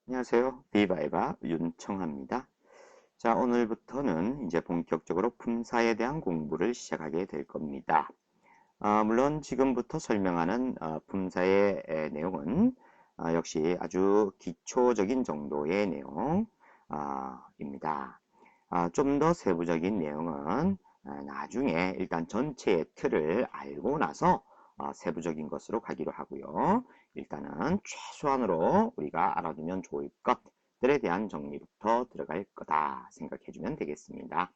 안녕하세요. 비바이바 윤청합니다. 자, 오늘부터는 이제 본격적으로 품사에 대한 공부를 시작하게 될 겁니다. 물론 지금부터 설명하는 품사의 내용은 역시 아주 기초적인 정도의 내용입니다. 좀 더 세부적인 내용은 나중에 일단 전체의 틀을 알고 나서 세부적인 것으로 가기로 하고요. 일단은 최소한으로 우리가 알아두면 좋을 것들에 대한 정리부터 들어갈 거다 생각해주면 되겠습니다.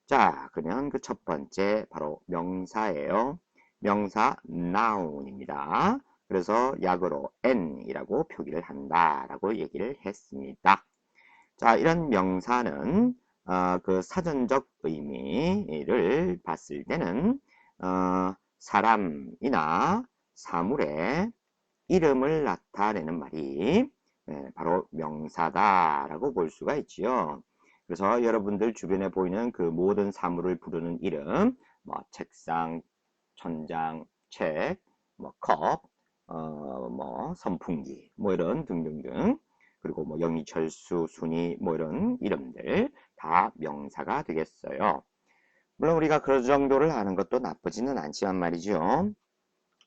자, 그러면 그 첫 번째 바로 명사예요. 명사 noun입니다. 그래서 약으로 n이라고 표기를 한다라고 얘기를 했습니다. 자, 이런 명사는 그 사전적 의미를 봤을 때는 사람이나 사물의 이름을 나타내는 말이 바로 명사다라고 볼 수가 있지요. 그래서 여러분들 주변에 보이는 그 모든 사물을 부르는 이름, 뭐 책상, 천장, 책, 뭐 컵, 뭐 선풍기, 뭐 이런 등등등. 그리고 뭐 영희철수, 순이 뭐 이런 이름들 다 명사가 되겠어요. 물론 우리가 그 정도를 아는 것도 나쁘지는 않지만 말이죠.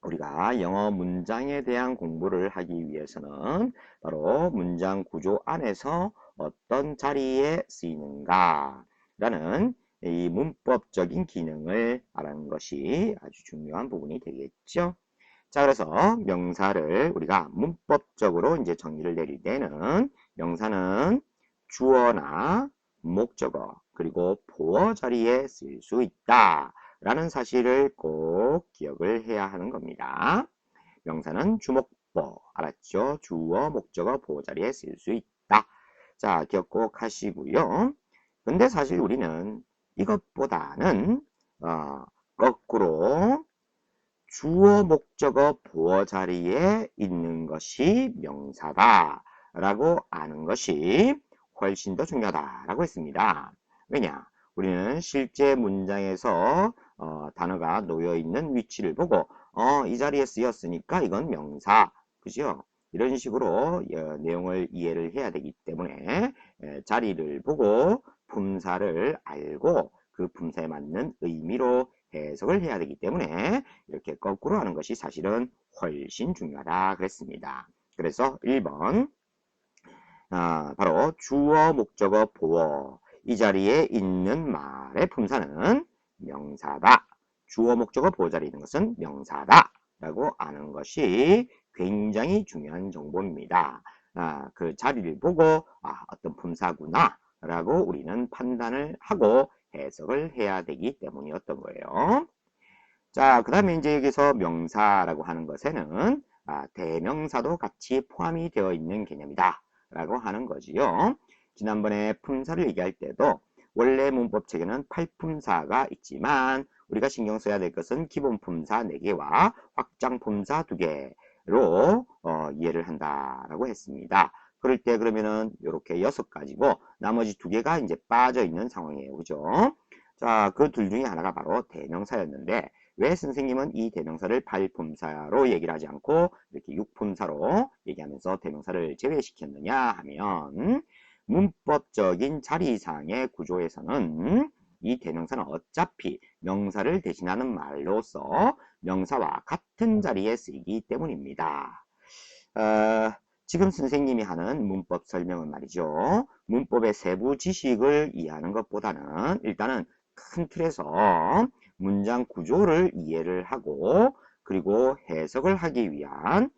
우리가 영어 문장에 대한 공부를 하기 위해서는 바로 문장 구조 안에서 어떤 자리에 쓰이는가 라는 이 문법적인 기능을 알아는 것이 아주 중요한 부분이 되겠죠. 자, 그래서 명사를 우리가 문법적으로 이제 정의를 내릴 때는 명사는 주어나 목적어 그리고 보어 자리에 쓸 수 있다 라는 사실을 꼭 기억을 해야 하는 겁니다. 명사는 주목보 알았죠? 주어, 목적어, 보어 자리에 쓸 수 있다. 자, 기억 꼭 하시고요. 근데 사실 우리는 이것보다는 거꾸로 주어, 목적어, 보어 자리에 있는 것이 명사다 라고 아는 것이 훨씬 더 중요하다라고 했습니다. 왜냐? 우리는 실제 문장에서 단어가 놓여 있는 위치를 보고 이 자리에 쓰였으니까 이건 명사, 그죠? 이런 식으로 내용을 이해를 해야 되기 때문에 자리를 보고 품사를 알고 그 품사에 맞는 의미로 해석을 해야 되기 때문에 이렇게 거꾸로 하는 것이 사실은 훨씬 중요하다 그랬습니다. 그래서 1번 바로 주어, 목적어, 보어 이 자리에 있는 말의 품사는 명사다. 주어, 목적어, 보어 자리에 있는 것은 명사다 라고 아는 것이 굉장히 중요한 정보입니다. 그 자리를 보고 어떤 품사구나 라고 우리는 판단을 하고 해석을 해야 되기 때문이었던 거예요. 자, 그 다음에 이제 여기서 명사라고 하는 것에는 대명사도 같이 포함이 되어 있는 개념이다 라고 하는 거지요. 지난번에 품사를 얘기할 때도 원래 문법책에는 8품사가 있지만 우리가 신경 써야 될 것은 기본 품사 4개와 확장 품사 2개로 이해를 한다라고 했습니다. 그럴 때 그러면은 이렇게 6가지고 나머지 2개가 이제 빠져 있는 상황이에요. 그죠? 자, 그 둘 중에 하나가 바로 대명사였는데 왜 선생님은 이 대명사를 8품사로 얘기를 하지 않고 이렇게 6품사로 얘기하면서 대명사를 제외시켰느냐 하면 문법적인 자리상의 구조에서는 이 대명사는 어차피 명사를 대신하는 말로서 명사와 같은 자리에 쓰이기 때문입니다. 지금 선생님이 하는 문법 설명은 말이죠. 문법의 세부 지식을 이해하는 것보다는 일단은 큰 틀에서 문장 구조를 이해를 하고 그리고 해석을 하기 위한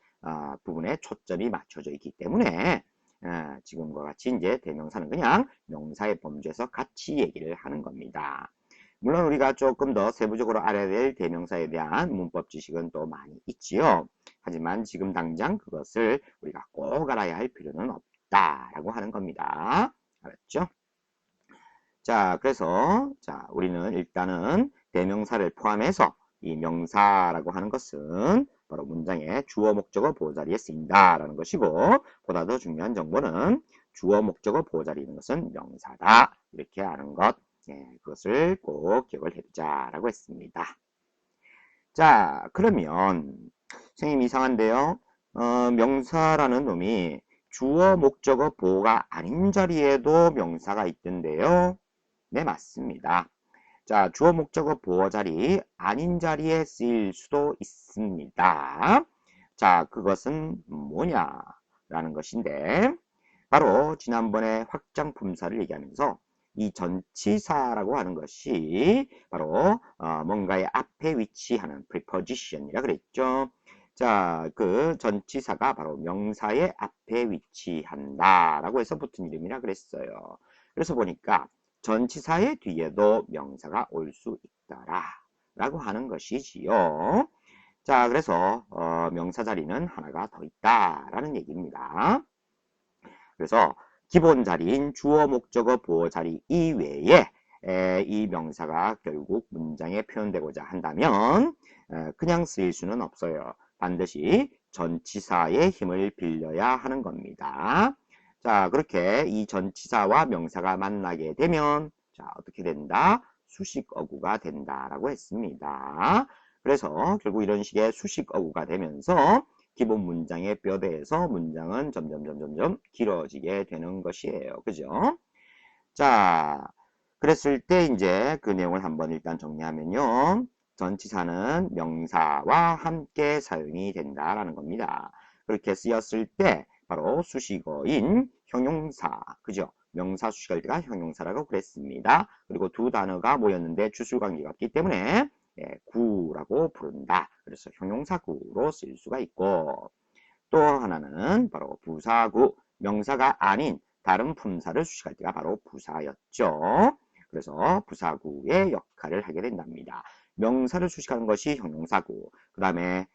부분에 초점이 맞춰져 있기 때문에 지금과 같이 이제 대명사는 그냥 명사의 범주에서 같이 얘기를 하는 겁니다. 물론 우리가 조금 더 세부적으로 알아야 될 대명사에 대한 문법 지식은 또 많이 있지요. 하지만 지금 당장 그것을 우리가 꼭 알아야 할 필요는 없다라고 하는 겁니다. 알았죠? 자, 그래서 우리는 일단은 대명사를 포함해서 이 명사라고 하는 것은 바로 문장의 주어, 목적어, 보호 자리에 쓰인다라는 것이고 보다 더 중요한 정보는 주어, 목적어, 보호 자리에 있는 것은 명사다. 이렇게 아는 것, 그것을 꼭 기억을 해두자라고 했습니다. 자, 그러면 선생님 이상한데요. 명사라는 놈이 주어, 목적어, 보어가 아닌 자리에도 명사가 있던데요. 네, 맞습니다. 자, 주어, 목적어, 보어 자리 아닌 자리에 쓰일 수도 있습니다. 자, 그것은 뭐냐라는 것인데 바로 지난번에 확장품사를 얘기하면서 이 전치사라고 하는 것이 바로 뭔가의 앞에 위치하는 preposition이라 그랬죠. 자, 그 전치사가 바로 명사의 앞에 위치한다라고 해서 붙은 이름이라 그랬어요. 그래서 보니까 전치사의 뒤에도 명사가 올 수 있다라고 하는 것이지요. 자, 그래서 명사 자리는 하나가 더 있다라는 얘기입니다. 그래서 기본 자리인 주어, 목적어, 보어 자리 이외에 이 명사가 결국 문장에 표현되고자 한다면 그냥 쓰일 수는 없어요. 반드시 전치사의 힘을 빌려야 하는 겁니다. 자, 그렇게 이 전치사와 명사가 만나게 되면 자, 어떻게 된다? 수식 어구가 된다라고 했습니다. 그래서 결국 이런 식의 수식 어구가 되면서 기본 문장의 뼈대에서 문장은 점점 길어지게 되는 것이에요. 그죠? 자, 그랬을 때 이제 그 내용을 한번 일단 정리하면요. 전치사는 명사와 함께 사용이 된다라는 겁니다. 그렇게 쓰였을 때 바로 수식어인 형용사, 그죠? 명사 수식할 때가 형용사라고 그랬습니다. 그리고 두 단어가 모였는데 주술관계가 없기 때문에 구라고 부른다. 그래서 형용사구로 쓸 수가 있고 또 하나는 바로 부사구, 명사가 아닌 다른 품사를 수식할 때가 바로 부사였죠. 그래서 부사구의 역할을 하게 된답니다. 명사를 수식하는 것이 형용사구, 그 다음에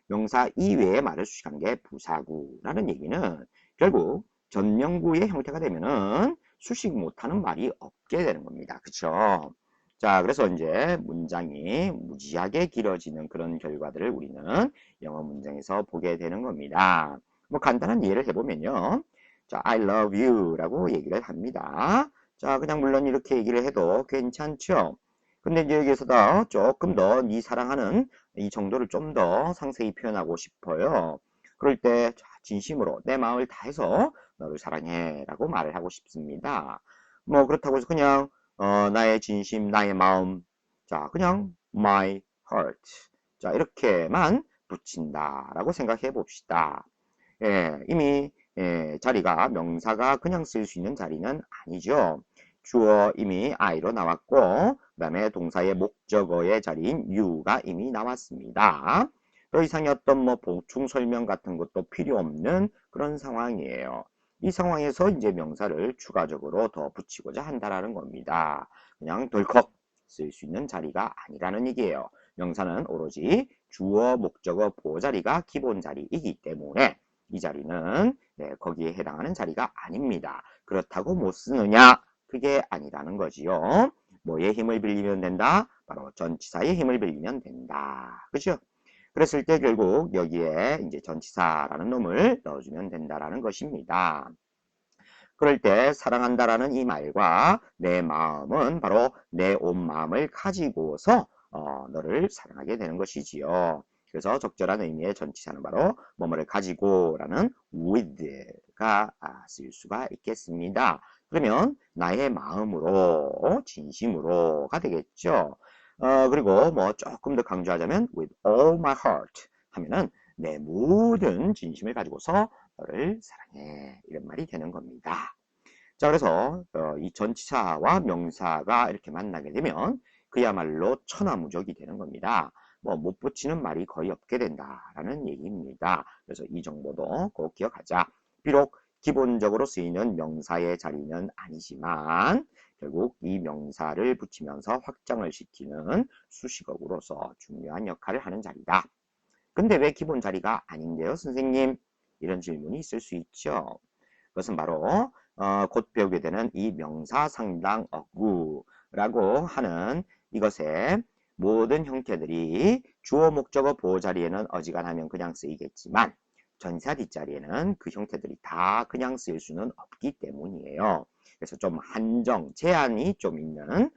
명사 이외의 말을 수식하는 게 부사구라는 얘기는 결국 전명구의 형태가 되면은 수식 못하는 말이 없게 되는 겁니다. 그쵸? 자, 그래서 이제 문장이 무지하게 길어지는 그런 결과들을 우리는 영어 문장에서 보게 되는 겁니다. 뭐 간단한 예를 해보면요. 자, I love you 라고 얘기를 합니다. 자, 그냥 물론 이렇게 얘기를 해도 괜찮죠. 근데 이제 여기에서 조금 더 네 사랑하는 이 정도를 좀 더 상세히 표현하고 싶어요. 그럴 때 진심으로 내 마음을 다해서 너를 사랑해 라고 말을 하고 싶습니다. 뭐 그렇다고 해서 그냥 나의 진심, 나의 마음. 자, 그냥 my heart. 자, 이렇게만 붙인다라고 생각해 봅시다. 이미 자리가 명사가 그냥 쓸 수 있는 자리는 아니죠. 주어 이미 I로 나왔고 그 다음에 동사의 목적어의 자리인 U가 이미 나왔습니다. 더 이상의 어떤 뭐 보충 설명 같은 것도 필요 없는 그런 상황이에요. 이 상황에서 이제 명사를 추가적으로 더 붙이고자 한다라는 겁니다. 그냥 덜컥 쓸 수 있는 자리가 아니라는 얘기예요. 명사는 오로지 주어, 목적어, 보호 자리가 기본 자리이기 때문에 이 자리는 거기에 해당하는 자리가 아닙니다. 그렇다고 못 쓰느냐? 그게 아니라는 거지요. 뭐의 힘을 빌리면 된다? 바로 전치사의 힘을 빌리면 된다. 그죠? 그랬을 때 결국 여기에 이제 전치사라는 놈을 넣어주면 된다라는 것입니다. 그럴 때 사랑한다라는 이 말과 내 마음은 바로 내 온 마음을 가지고서 너를 사랑하게 되는 것이지요. 그래서 적절한 의미의 전치사는 바로 뭐뭐를 가지고라는 with가 쓸 수가 있겠습니다. 그러면 나의 마음으로 진심으로가 되겠죠. 그리고 뭐 조금 더 강조하자면 with all my heart 하면은 내 모든 진심을 가지고서 너를 사랑해 이런 말이 되는 겁니다. 자, 그래서 이 전치사와 명사가 이렇게 만나게 되면 그야말로 천하무적이 되는 겁니다. 뭐 못 붙이는 말이 거의 없게 된다라는 얘기입니다. 그래서 이 정보도 꼭 기억하자. 비록 기본적으로 쓰이는 명사의 자리는 아니지만 결국 이 명사를 붙이면서 확장을 시키는 수식어구로서 중요한 역할을 하는 자리다. 근데 왜 기본 자리가 아닌데요, 선생님? 이런 질문이 있을 수 있죠. 그것은 바로 곧 배우게 되는 이 명사상당 어구라고 하는 이것의 모든 형태들이 주어, 목적어, 보호 자리에는 어지간하면 그냥 쓰이겠지만 전사 뒷자리에는 그 형태들이 다 그냥 쓰일 수는 없기 때문이에요. 그래서 좀 한정, 제한이 좀 있는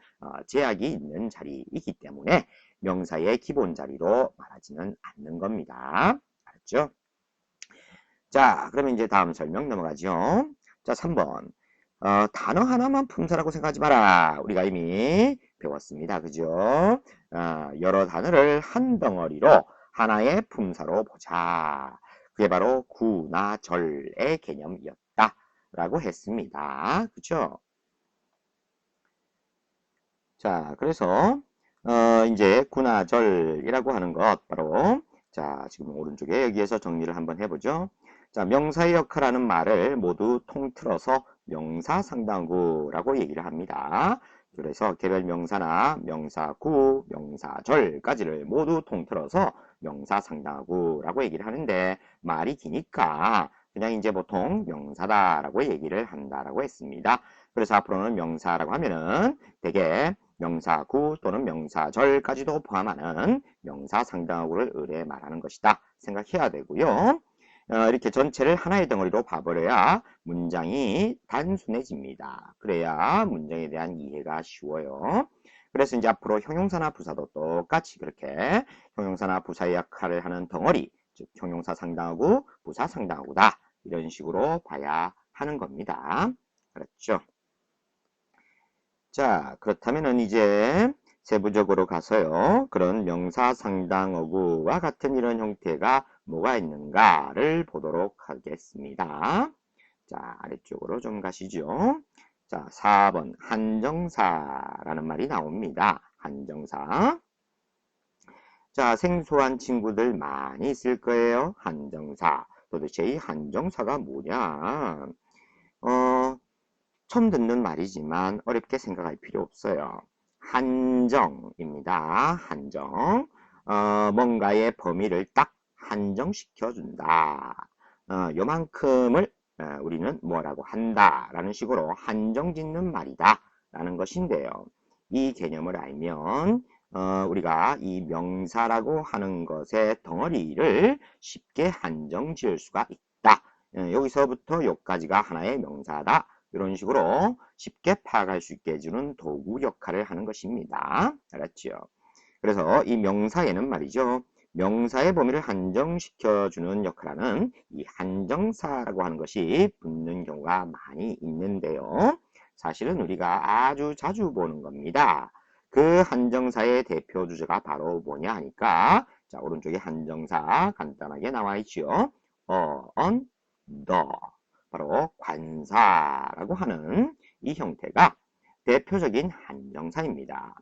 제약이 있는 자리이기 때문에 명사의 기본 자리로 말하지는 않는 겁니다. 알았죠? 자, 그러면 이제 다음 설명 넘어가죠. 자, 3번. 단어 하나만 품사라고 생각하지 마라. 우리가 이미 배웠습니다. 그죠? 여러 단어를 한 덩어리로 하나의 품사로 보자. 그게 바로 구나 절의 개념이었다. 라고 했습니다. 그죠? 자, 그래서, 이제 구나 절이라고 하는 것, 바로, 자, 지금 오른쪽에 여기에서 정리를 한번 해보죠. 자, 명사의 역할하는 말을 모두 통틀어서 명사상당구라고 얘기를 합니다. 그래서 개별 명사나 명사구, 명사절까지를 모두 통틀어서 명사상당구라고 얘기를 하는데 말이 기니까 그냥 이제 보통 명사다라고 얘기를 한다라고 했습니다. 그래서 앞으로는 명사라고 하면은 되게 명사구 또는 명사절까지도 포함하는 명사상당어구를 의뢰 말하는 것이다 생각해야 되고요. 이렇게 전체를 하나의 덩어리로 봐버려야 문장이 단순해집니다. 그래야 문장에 대한 이해가 쉬워요. 그래서 이제 앞으로 형용사나 부사도 똑같이 그렇게 형용사나 부사의 역할을 하는 덩어리, 즉 형용사 상당어구, 부사 상당어구다. 이런 식으로 봐야 하는 겁니다. 그렇죠? 자, 그렇다면은 이제 세부적으로 가서요. 그런 명사상당어구와 같은 이런 형태가 뭐가 있는가를 보도록 하겠습니다. 자, 아래쪽으로 좀 가시죠. 자, 4번 한정사라는 말이 나옵니다. 한정사. 자, 생소한 친구들 많이 있을 거예요. 한정사. 도대체 이 한정사가 뭐냐? 처음 듣는 말이지만 어렵게 생각할 필요 없어요. 한정입니다. 한정. 뭔가의 범위를 딱 한정시켜준다. 요만큼을 우리는 뭐라고 한다라는 식으로 한정 짓는 말이다 라는 것인데요. 이 개념을 알면 우리가 이 명사라고 하는 것의 덩어리를 쉽게 한정 지을 수가 있다. 여기서부터 여기까지가 하나의 명사다. 이런 식으로 쉽게 파악할 수 있게 해주는 도구 역할을 하는 것입니다. 알았죠? 그래서 이 명사에는 말이죠. 명사의 범위를 한정시켜주는 역할하는 이 한정사라고 하는 것이 붙는 경우가 많이 있는데요. 사실은 우리가 아주 자주 보는 겁니다. 그 한정사의 대표 주제가 바로 뭐냐 하니까 자, 오른쪽에 한정사 간단하게 나와 있죠. on, the. 바로 관사라고 하는 이 형태가 대표적인 한정사입니다.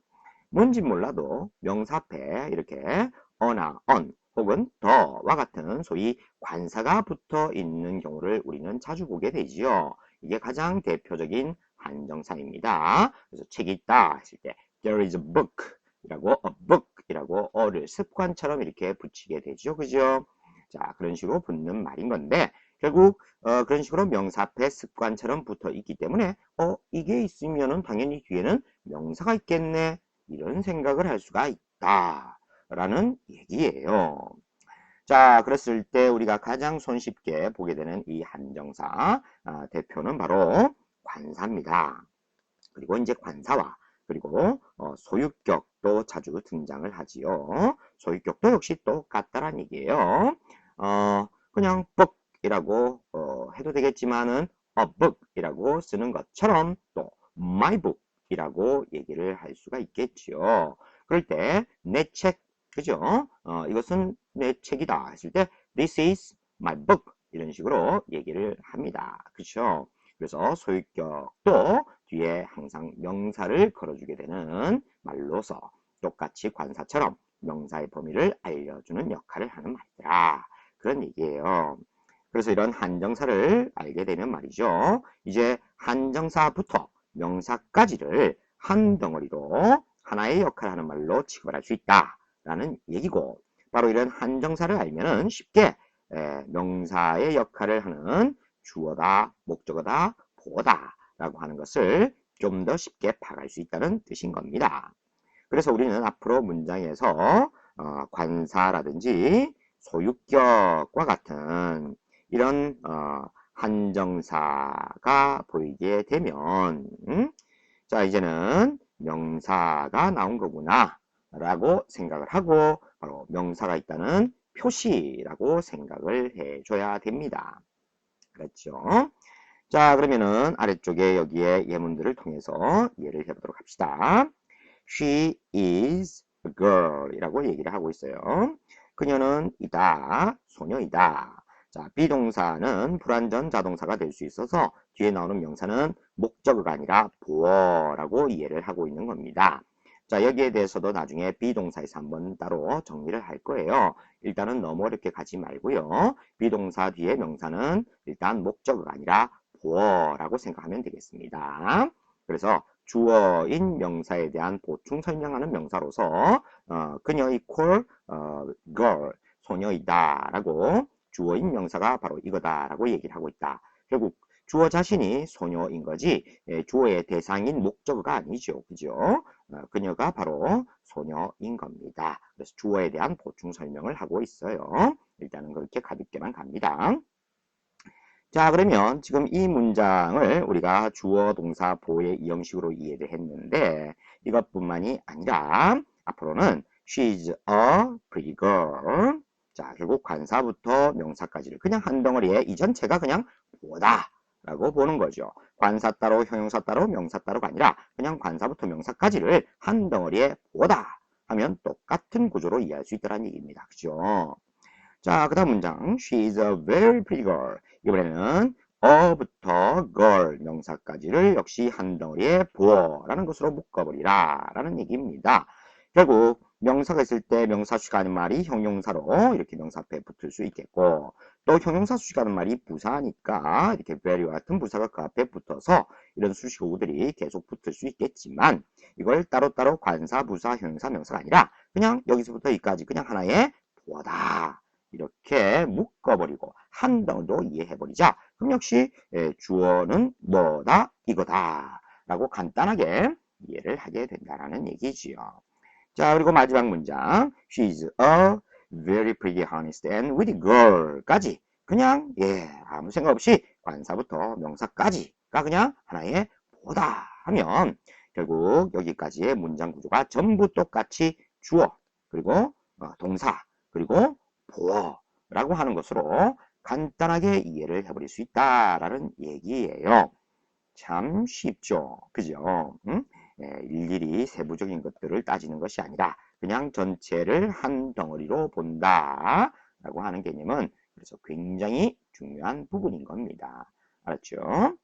뭔지 몰라도 명사 앞에 이렇게 어나 on 혹은 더와 같은 소위 관사가 붙어 있는 경우를 우리는 자주 보게 되지요. 이게 가장 대표적인 한정사입니다. 그래서 책이 있다 했을 때 there is a book 이라고 a book 이라고 어를 습관처럼 이렇게 붙이게 되죠. 그죠? 자, 그런 식으로 붙는 말인 건데 결국 그런 식으로 명사 앞에 습관처럼 붙어 있기 때문에 이게 있으면은 당연히 뒤에는 명사가 있겠네 이런 생각을 할 수가 있다 라는 얘기예요. 자, 그랬을 때 우리가 가장 손쉽게 보게 되는 이 한정사 대표는 바로 관사입니다. 그리고 이제 관사와 그리고 소유격도 자주 등장을 하지요. 소유격도 역시 똑같다란 얘기예요. 그냥 book 이라고 해도 되겠지만은 a book 이라고 쓰는 것처럼 또 my book 이라고 얘기를 할 수가 있겠지요. 그럴 때 내 책, 그죠? 이것은 내 책이다 했을 때 this is my book 이런 식으로 얘기를 합니다. 그렇죠? 그래서 소유격도 뒤에 항상 명사를 걸어주게 되는 말로서 똑같이 관사처럼 명사의 범위를 알려주는 역할을 하는 말이다. 그런 얘기예요. 그래서 이런 한정사를 알게 되면 말이죠. 이제 한정사부터 명사까지를 한 덩어리로 하나의 역할을 하는 말로 취급을 할 수 있다라는 얘기고 바로 이런 한정사를 알면은 쉽게 명사의 역할을 하는 주어다, 목적어다, 보어다 라고 하는 것을 좀 더 쉽게 파악할 수 있다는 뜻인 겁니다. 그래서 우리는 앞으로 문장에서 관사라든지 소유격과 같은 이런 한정사가 보이게 되면 자 이제는 명사가 나온 거구나 라고 생각을 하고 바로 명사가 있다는 표시라고 생각을 해줘야 됩니다. 그렇죠? 자, 그러면은 아래쪽에 여기에 예문들을 통해서 이해를 해보도록 합시다. She is a girl 이라고 얘기를 하고 있어요. 그녀는 이다, 소녀이다. 자, 비동사는 불완전 자동사가 될 수 있어서 뒤에 나오는 명사는 목적어가 아니라 보어라고 이해를 하고 있는 겁니다. 자, 여기에 대해서도 나중에 비동사에서 한번 따로 정리를 할 거예요. 일단은 너무 어렵게 가지 말고요. 비동사 뒤에 명사는 일단 목적어가 아니라 보어라고 생각하면 되겠습니다. 그래서 주어인 명사에 대한 보충 설명하는 명사로서 그녀 이퀄 girl, 소녀이다 라고 주어인 명사가 바로 이거다 라고 얘기를 하고 있다. 결국 주어 자신이 소녀인 거지 주어의 대상인 목적어가 아니죠. 그죠? 그녀가 바로 소녀인 겁니다. 그래서 주어에 대한 보충 설명을 하고 있어요. 일단은 그렇게 가볍게만 갑니다. 자, 그러면 지금 이 문장을 우리가 주어, 동사, 보의 이 형식으로 이해를 했는데 이것뿐만이 아니라 앞으로는 she's a pretty girl. 자, 결국 관사부터 명사까지를 그냥 한 덩어리에 이 전체가 그냥 보다 라고 보는 거죠. 관사 따로, 형용사 따로, 명사 따로가 아니라 그냥 관사부터 명사까지를 한 덩어리에 보다 하면 똑같은 구조로 이해할 수 있다는 얘기입니다. 그죠? 자, 그 다음 문장. She is a very pretty girl. 이번에는 a부터 girl 명사까지를 역시 한 덩어리에 보어라는 것으로 묶어버리라 라는 얘기입니다. 결국 명사가 있을 때 명사 수식하는 말이 형용사로 이렇게 명사 앞에 붙을 수 있겠고 또 형용사 수식하는 말이 부사니까 이렇게 very와 같은 부사가 그 앞에 붙어서 이런 수식어구들이 계속 붙을 수 있겠지만 이걸 따로따로 관사, 부사, 형용사, 명사가 아니라 그냥 여기서부터 여기까지 그냥 하나의 보어다. 이렇게 묶어버리고 한 덩어리로 이해해버리자. 그럼 역시 주어는 뭐다? 이거다. 라고 간단하게 이해를 하게 된다는 얘기지요. 자, 그리고 마지막 문장. She's a very pretty, honest and witty girl 까지 그냥 아무 생각 없이 관사부터 명사까지가 그냥 하나의 보다 하면 결국 여기까지의 문장 구조가 전부 똑같이 주어 그리고 동사 그리고 보어라고 하는 것으로 간단하게 이해를 해버릴 수 있다라는 얘기예요. 참 쉽죠. 그죠? 일일이 세부적인 것들을 따지는 것이 아니라 그냥 전체를 한 덩어리로 본다 라고 하는 개념은 그래서 굉장히 중요한 부분인 겁니다. 알았죠?